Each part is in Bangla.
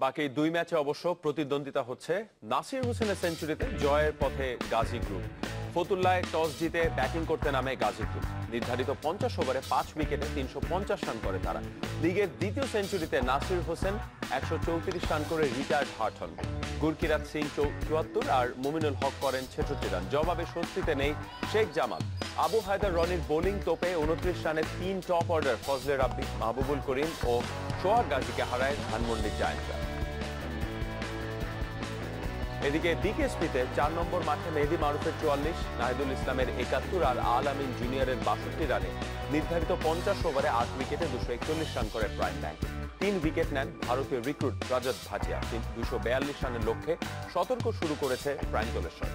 বাকি দুই ম্যাচে অবশ্য প্রতিদ্বন্দ্বিতা হচ্ছে নাসির হোসেনের সেঞ্চুরিতে জয়ের পথে গাজী গ্রুপ। ফতুল্লায় টস জিতে ব্যাটিং করতে নামে গাজী গ্রুপ। নির্ধারিত 50 ওভারে 5 উইকেটে 350 রান করে তারা। লিগের দ্বিতীয় সেঞ্চুরিতে নাসির হোসেন 134 রান করে রিটায়ার্ড হার্ট হন। গুরকিরাত সিং 74 আর মুমিনুল হক করেন 66 রান। জবাবে স্বস্তিতে নেই শেখ জামাল। আবু হায়দার রনির বোলিং তোপে 29 রানে 3 টপ অর্ডার ফজলে রাব্বি, মাহবুবুল করিম ও সোহাগ গাজীকে হারায় ধানমন্ডির জায়ান্টরা। এদিকে ডিকেএসপিতে 4 নম্বর মাঠে মেহেদী মারুফের 44, নাহিদুল ইসলামের 71 আর আল আমিন জুনিয়রের 62 রানে নির্ধারিত 50 ওভারে 8 উইকেটে 241 রান করে প্রাইম ব্যাংক। 3 উইকেট নেন ভারতীয় রিক্রুট রজত ভাটিয়া। 242 রানের লক্ষ্যে সতর্ক শুরু করেছে প্রাইম দলেশ্বর।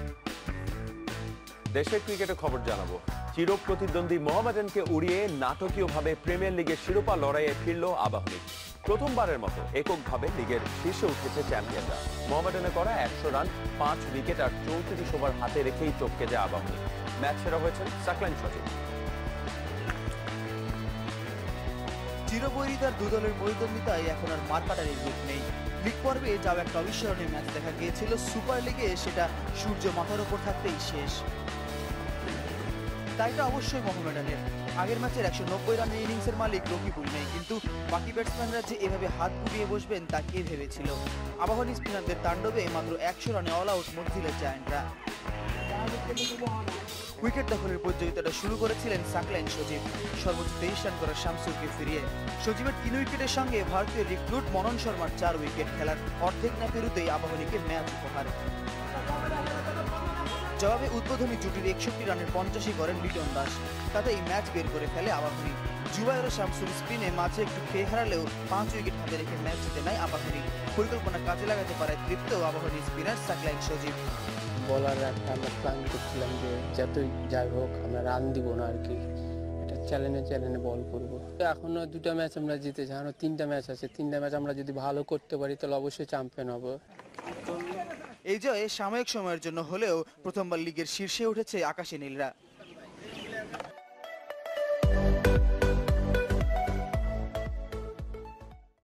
দেশের ক্রিকেটের খবর জানাবো। চির প্রতিদ্বন্দ্বী মোহামেডানকে উড়িয়ে নাটকীয়ভাবে প্রিমিয়ার লিগের শিরোপা লড়াইয়ে ফিরল আবাহনী। প্রথমবারের মতো এককভাবে লিগের শীর্ষে উঠেছে চ্যাম্পিয়নরা। মোহামেডানে করা 100 রান, 5 উইকেট আর 34 ওভার হাতে রেখেই টপকে যায় আবাহনী। ম্যাচ সেরা হয়েছেন সাকলাইন সচিব। চিরবৈরিতার দু দলের প্রতিদ্বন্দ্বিতায় এখন আর মারকাটারির রূপ নেই। লিগ পর্বে যাও একটা অবিস্মরণীয় ম্যাচ দেখা গিয়েছিল, সুপার লিগে সেটা সূর্য মাথার উপর থাকতেই শেষ। তাইটা অবশ্যই মোহামেডানের। আগের ম্যাচের 190 রানের ইনিংসের মালিক রকিবুল নেই, কিন্তু বাকি ব্যাটসম্যানরা যে এভাবে হাত গুটিয়ে বসবেন তা কে ভেবেছিল। আবাহনী স্পিনারদের তাণ্ডবে মাত্র 100 রানে অল আউট মঞ্জিলের জায়ান্টরা। উইকেট দখলের প্রতিযোগিতাটা শুরু করেছিলেন সাকলাইন সজীব, সর্বোচ্চ 23 রান করা শামসুরকে ফিরিয়ে। সজীবের 3 উইকেটের সঙ্গে ভারতীয় রিক্রুট মনন শর্মার 4 উইকেট। খেলার অর্ধেক না পেরুতেই আবাহনীকে ম্যাচ উপহার। জবাবে উদ্বোধনী জুটির 61 রানের 85 করেন লিটন দাস। তাতেই ম্যাচ বের করে ফেলে আবাহনী। জুবায়ের ও শামসুর স্পিনে মাঝে একটু খেয়ে হারালেও 5 উইকেট হাতে রেখে ম্যাচ জিতে নেয় আবাহনী। পরিকল্পনা কাজে লাগাতে পারে তৃপ্ত আবাহনী স্পিনার সাকলাইন সজীব। বলার একটা আমরা প্ল্যান করছিলাম যে যতই যাই হোক আমরা রান দিব না আর কি, এটা চ্যালেঞ্জে বল করবো। এখনো 2টা ম্যাচ আমরা জিতেছি, এখনো 3টা ম্যাচ আছে। 3টা ম্যাচ আমরা যদি ভালো করতে পারি তাহলে অবশ্যই চ্যাম্পিয়ন হব। এই জয়ে সাময়িক সময়ের জন্য হলেও প্রথমবার লিগের শীর্ষে উঠেছে আকাশী নীলরা।